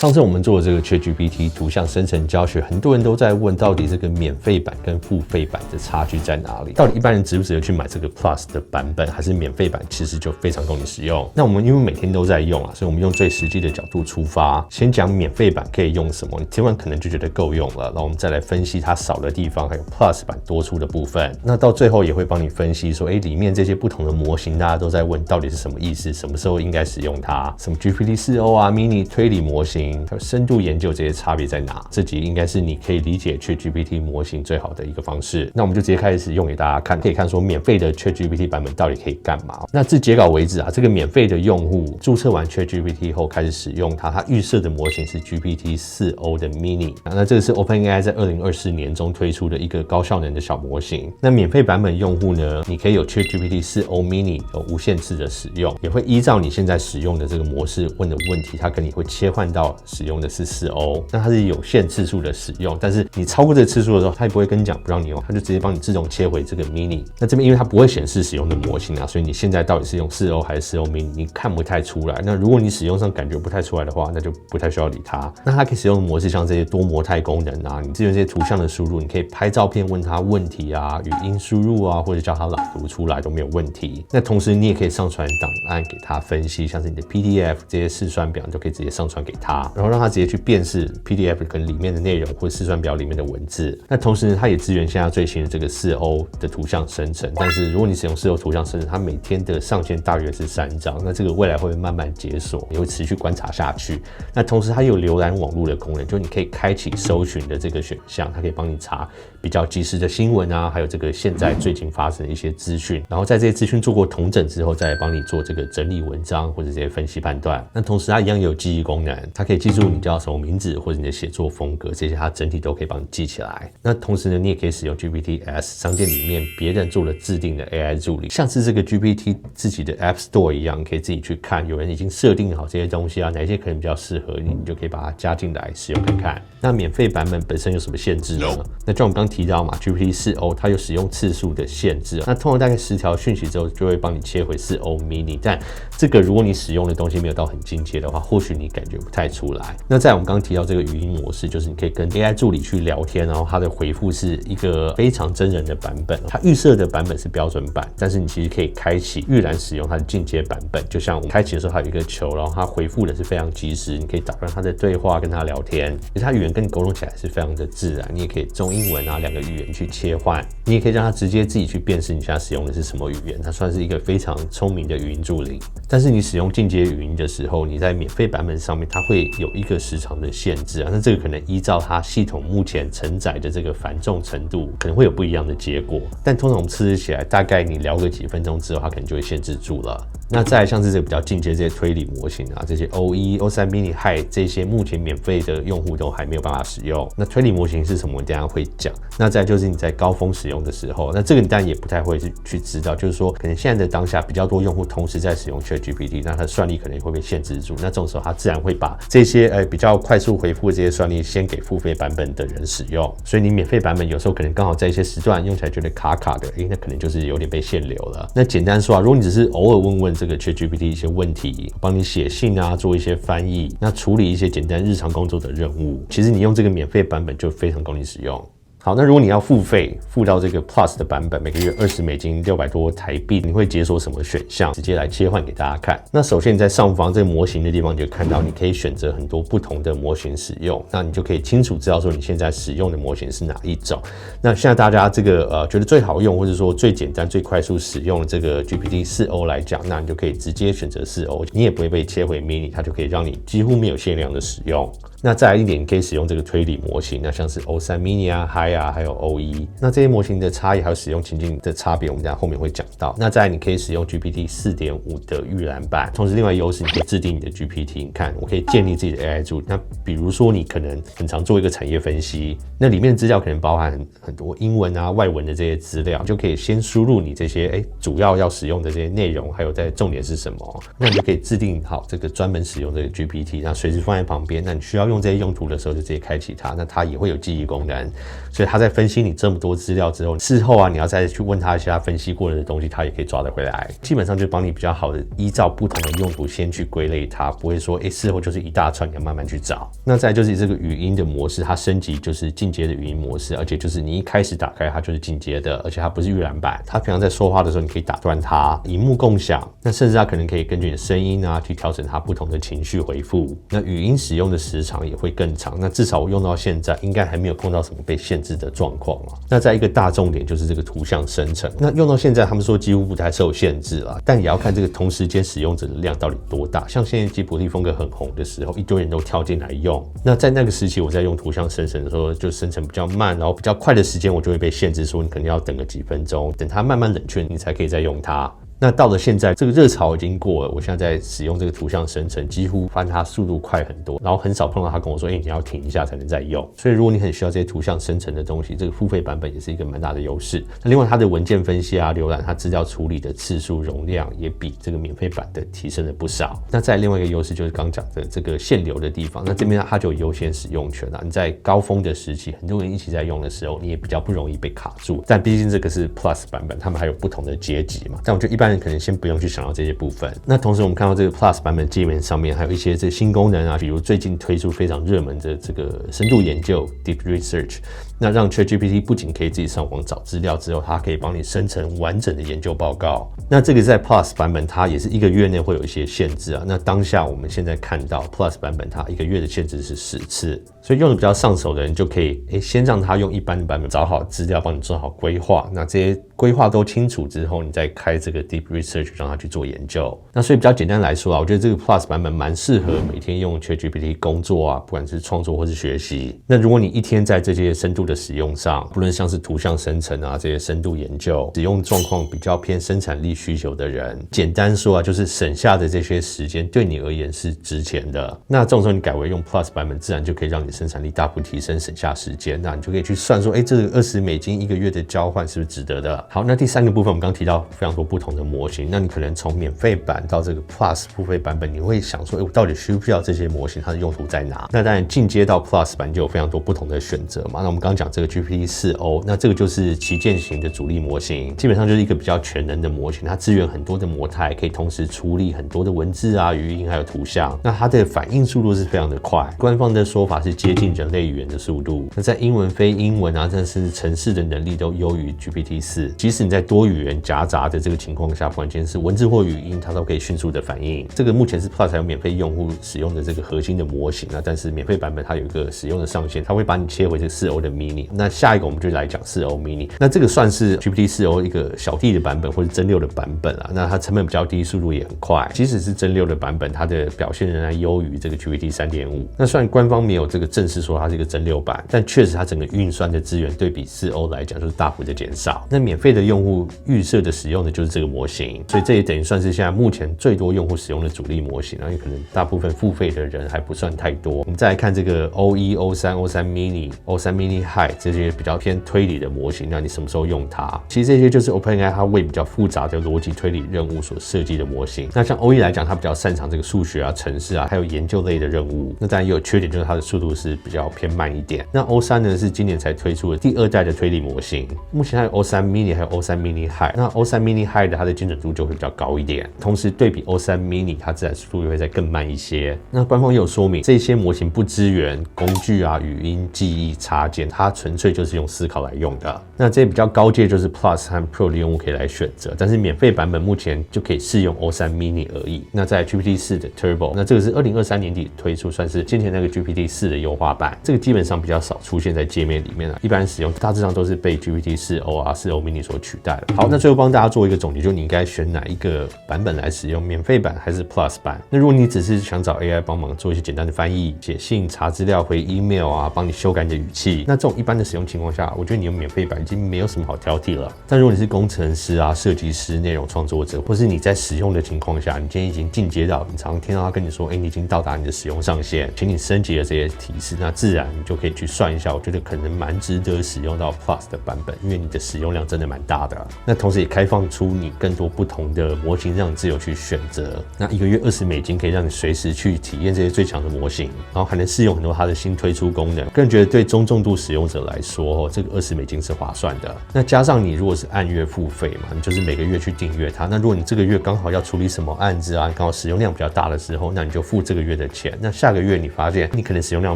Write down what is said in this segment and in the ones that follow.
上次我们做的这个 ChatGPT 图像生成教学，很多人都在问，到底这个免费版跟付费版的差距在哪里？到底一般人值不值得去买这个 Plus 的版本，还是免费版其实就非常供你使用？那我们因为每天都在用啊，所以我们用最实际的角度出发，先讲免费版可以用什么，你听完可能就觉得够用了，然后我们再来分析它少的地方，还有 Plus 版多出的部分。那到最后也会帮你分析说，里面这些不同的模型，大家都在问到底是什么意思，什么时候应该使用它？什么 GPT-4o 啊、mini 推理模型，还有深度研究这些差别在哪？这集应该是你可以理解 ChatGPT 模型最好的一个方式。那我们就直接开始用给大家看，可以看说免费的 ChatGPT 版本到底可以干嘛。那至截稿为止啊，这个免费的用户注册完 ChatGPT 后开始使用它，它预设的模型是 GPT-4o 的 mini。那这个是 OpenAI 在2024年中推出的一个高效能的小模型。那免费版本用户呢，你可以有 ChatGPT-4o mini 有无限次的使用，也会依照你现在使用的这个模式问的问题，它跟你会切换到使用的是 4o。那它是有限次数的使用，但是你超过这个次数的时候，它也不会跟你讲不让你用，它就直接帮你自动切回这个 mini。那这边因为它不会显示使用的模型啊，所以你现在到底是用 4o 还是 4o mini， 你看不太出来。那如果你使用上感觉不太出来的话，那就不太需要理它。那它可以使用的模式像这些多模态功能啊，你支援这些图像的输入，你可以拍照片问它问题啊，语音输入啊，或者叫它朗读出来都没有问题。那同时你也可以上传档案给它分析，像是你的 PDF 这些试算表，你都可以直接上传给它，然后让它直接去辨识 PDF 跟里面的内容或试算表里面的文字。那同时呢，它也支援现在最新的这个 4o 的图像生成，但是如果你使用 4o 图像生成，它每天的上限大约是3张，那这个未来会慢慢解锁，也会持续观察下去。那同时它有浏览网络的功能，就你可以开启搜寻的这个选项，它可以帮你查比较及时的新闻啊，还有这个现在最近发生的一些资讯，然后在这些资讯做过统整之后，再来帮你做这个整理文章或者这些分析判断。那同时它一样有记忆功能，它可以记住你叫什么名字或者你的写作风格，这些它整体都可以帮你记起来。那同时呢，你也可以使用 GPT-S 商店里面别人做了自定的 AI 助理，像是这个 GPT 自己的 App Store 一样，你可以自己去看，有人已经设定好这些东西啊，哪一些可能比较适合你，你就可以把它加进来使用看看。那免费版本本身有什么限制呢？那就我们刚提到嘛 ，GPT-4o 它有使用次数的限制，那通常大概10条讯息之后就会帮你切回 4o mini， 但这个如果你使用的东西没有到很进阶的话，或许你感觉不太出来。那在我们刚提到这个语音模式，就是你可以跟 AI 助理去聊天，然后它的回复是一个非常真人的版本，它预设的版本是标准版，但是你其实可以开启预览使用它的进阶版本，就像我们开启的时候它有一个球，然后它回复的是非常及时，你可以打断它的对话跟它聊天，而且它语言跟你沟通起来是非常的自然，你也可以中英文啊2个语言去切换，你也可以让它直接自己去辨识你现在使用的是什么语言，它算是一个非常聪明的语音助理。但是你使用进阶语音的时候，你在免费版本上面它会有一个时长的限制啊，那这个可能依照它系统目前承载的这个繁重程度，可能会有不一样的结果。但通常我们测试起来，大概你聊个几分钟之后，它可能就会限制住了。那再来像是这个比较进阶这些推理模型啊，这些 O1、O3 mini High 这些目前免费的用户都还没有办法使用。那推理模型是什么？我等一下会讲。那再来就是你在高峰使用的时候，那这个你当然也不太会去知道，就是说可能现在的当下比较多用户同时在使用 ChatGPT， 那它的算力可能会被限制住。那这种时候它自然会把这些比较快速回复的这些算力先给付费版本的人使用。所以你免费版本有时候可能刚好在一些时段用起来觉得卡卡的，那可能就是有点被限流了。那简单说啊，如果你只是偶尔问问这个 ChatGPT 一些问题，帮你写信啊，做一些翻译，那处理一些简单日常工作的任务，其实你用这个免费版本就非常供你使用。好，那如果你要付费，付到这个 Plus 的版本，每个月$20 600多台币，你会解锁什么选项？直接来切换给大家看。那首先你在上方这个模型的地方，你就看到你可以选择很多不同的模型使用，那你就可以清楚知道说你现在使用的模型是哪一种。那现在大家这个觉得最好用，或者说最简单、最快速使用的这个 GPT-4o 来讲，那你就可以直接选择 4o， 你也不会被切回 mini， 它就可以让你几乎没有限量的使用。那再来一点，你可以使用这个推理模型，那像是 O3 mini 啊、High 啊，还有 O1， 那这些模型的差异还有使用情境的差别，我们等一下后面会讲到。那再来你可以使用 GPT 4.5 的预览版，同时另外优势你可以制定你的 GPT， 你看我可以建立自己的 AI 助理。那比如说你可能很常做一个产业分析，那里面的资料可能包含很多英文啊、外文的这些资料，你就可以先输入你这些主要要使用的这些内容，还有在重点是什么，那你就可以制定好这个专门使用这个 GPT， 那随时放在旁边，那你需要用这些用途的时候就直接开启它，那它也会有记忆功能，所以所以他在分析你这么多资料之后，事后啊你要再去问他一下分析过的东西，他也可以抓得回来。基本上就帮你比较好的依照不同的用途先去归类它，不会说事后就是一大串你要慢慢去找。那再来就是这个语音的模式，它升级就是进阶的语音模式，而且就是你一开始打开它就是进阶的，而且它不是预览版，它平常在说话的时候你可以打断它，萤幕共享，那甚至它可能可以根据你的声音啊去调整它不同的情绪回复。那语音使用的时长也会更长，那至少我用到现在应该还没有碰到什么被限制的状况啊。那再一个大重点就是这个图像生成，那用到现在他们说几乎不太受限制了，但也要看这个同时间使用者的量到底多大。像现在吉卜力风格很红的时候，一堆人都跳进来用，那在那个时期我在用图像生成的时候，就生成比较慢，然后比较快的时间我就会被限制说你可能要等个几分钟，等它慢慢冷却你才可以再用它。那到了现在，这个热潮已经过了，我现在在使用这个图像生成，几乎发现它速度快很多，然后很少碰到他跟我说，你要停一下才能再用。所以如果你很需要这些图像生成的东西，这个付费版本也是一个蛮大的优势。那另外它的文件分析啊、浏览它资料处理的次数、容量也比这个免费版的提升了不少。那再另外一个优势就是刚讲的这个限流的地方，那这边它就有优先使用权了。你在高峰的时期，很多人一起在用的时候，你也比较不容易被卡住。但毕竟这个是 Plus 版本，他们还有不同的阶级嘛。但我觉得一般人可能先不用去想到这些部分。那同时我们看到这个 Plus 版本界面上面还有一些这新功能啊，比如最近推出非常热门的这个深度研究 Deep Research， 那让 ChatGPT 不仅可以自己上网找资料之后，它可以帮你生成完整的研究报告。那这个在 Plus 版本它也是1个月内会有一些限制啊。那当下我们现在看到 Plus 版本它1个月的限制是10次，所以用的比较上手的人就可以先让它用一般的版本找好资料，帮你做好规划。那这些规划都清楚之后，你再开这个 Deep Research 让它去做研究。那所以比较简单来说啊，我觉得这个 Plus 版本蛮适合每天用 ChatGPT 工作啊，不管是创作或是学习。那如果你一天在这些深度的使用上，不论像是图像生成啊这些深度研究，使用状况比较偏生产力需求的人，简单说啊，就是省下的这些时间对你而言是值钱的。那这种时候你改为用 Plus 版本，自然就可以让你生产力大幅提升，省下时间。那你就可以去算说，这个$201个月的交换是不是值得的？好，那第3个部分我们刚提到非常多不同的模型，那你可能从免费版到这个 Plus 付费版本，你会想说，我到底需不需要这些模型？它的用途在哪？那当然进阶到 Plus 版就有非常多不同的选择嘛。那我们刚刚讲这个 GPT-4o， 那这个就是旗舰型的主力模型，基本上就是一个比较全能的模型，它支援很多的模态，可以同时处理很多的文字啊、语音还有图像。那它的反应速度是非常的快，官方的说法是接近人类语言的速度。那在英文、非英文啊，甚至程式的能力都优于 GPT-4。即使你在多语言夹杂的这个情况下，不管今天是文字或语音，它都可以迅速的反应。这个目前是 Plus 还有免费用户使用的这个核心的模型啊，但是免费版本它有一个使用的上限，它会把你切回这4o的 mini。那下一个我们就来讲4o mini。那这个算是 GPT-4o 一个小弟的版本或者真6的版本啊。那它成本比较低，速度也很快。即使是真6的版本，它的表现仍然优于这个 GPT 3.5。那虽然官方没有这个正式说它是一个真6版，但确实它整个运算的资源对比4o来讲就是大幅的减少。那免费的用户预设的使用的就是这个模型，所以这也等于算是现在目前最多用户使用的主力模型，因为可能大部分付费的人还不算太多。我们再来看这个 O1、O3、O3 mini、O3 mini high 这些比较偏推理的模型，那你什么时候用它？其实这些就是 OpenAI 它为比较复杂的逻辑推理任务所设计的模型。那像 O1 来讲，它比较擅长这个数学啊、程式啊，还有研究类的任务。那当然也有缺点，就是它的速度是比较偏慢一点。那 O3 呢是今年才推出的第2代的推理模型，目前还有 O3 mini 还有 O3 mini high。那 O3 mini high 的它的精准度就会比较高一点，同时对比 O3 mini 它自然速度也会再更慢一些。那官方也有说明，这些模型不支援工具啊、语音、记忆插件，它纯粹就是用思考来用的。那这些比较高阶就是 Plus 和 Pro 的用户可以来选择，但是免费版本目前就可以适用 O3 mini 而已。那在 GPT-4 的 Turbo， 那这个是2023年底推出，算是先前那个 GPT-4 的优化版。这个基本上比较少出现在界面里面了，一般使用大致上都是被 GPT-4o 啊、4o mini 所取代了。好，那最后帮大家做一个总结，就你应该选哪一个版本来使用，免费版还是 Plus 版？那如果你只是想找 AI 帮忙做一些简单的翻译、写信、查资料、回 email 啊，帮你修改你的语气，那这种一般的使用情况下，我觉得你用免费版已经没有什么好挑剔了。但如果你是工程师啊、设计师、内容创作者，或是你在使用的情况下，你今天已经进阶到，你常常听到他跟你说，你已经到达你的使用上限，请你升级了这些提示，那自然你就可以去算一下，我觉得可能蛮值得使用到 Plus 的版本，因为你的使用量真的蛮大的。那同时也开放出你更多不同的模型，让你自由去选择。那1个月$20可以让你随时去体验这些最强的模型，然后还能试用很多它的新推出功能。个人觉得对中重度使用用者来说，这个$20是划算的。那加上你如果是按月付费嘛，你就是每个月去订阅它。那如果你这个月刚好要处理什么案子啊，刚好使用量比较大的时候，那你就付这个月的钱。那下个月你发现你可能使用量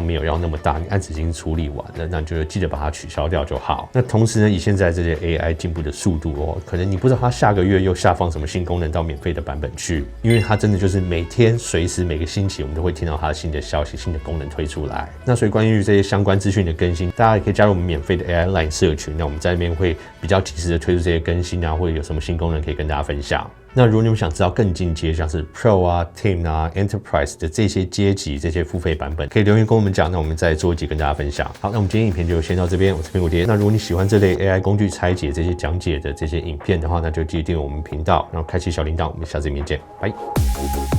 没有要那么大，你案子已经处理完了，那你就记得把它取消掉就好。那同时呢，以现在这些 AI 进步的速度可能你不知道它下个月又下放什么新功能到免费的版本去，因为它真的就是每天随时每个星期我们都会听到它的新的消息、新的功能推出来。那所以关于这些相关资讯的更新，大家也可以加入我们免费的 AI Line 社群。那我们在那边会比较及时的推出这些更新啊，或者有什么新功能可以跟大家分享。那如果你们想知道更进阶，像是 Pro 啊、Team 啊、Enterprise 的这些阶级、这些付费版本，可以留言跟我们讲，那我们再做一集跟大家分享。好，那我们今天影片就先到这边，我是苹果爹。那如果你喜欢这类 AI 工具拆解这些讲解的这些影片的话，那就记得订阅我们频道，然后开启小铃铛。我们下次影片见，拜。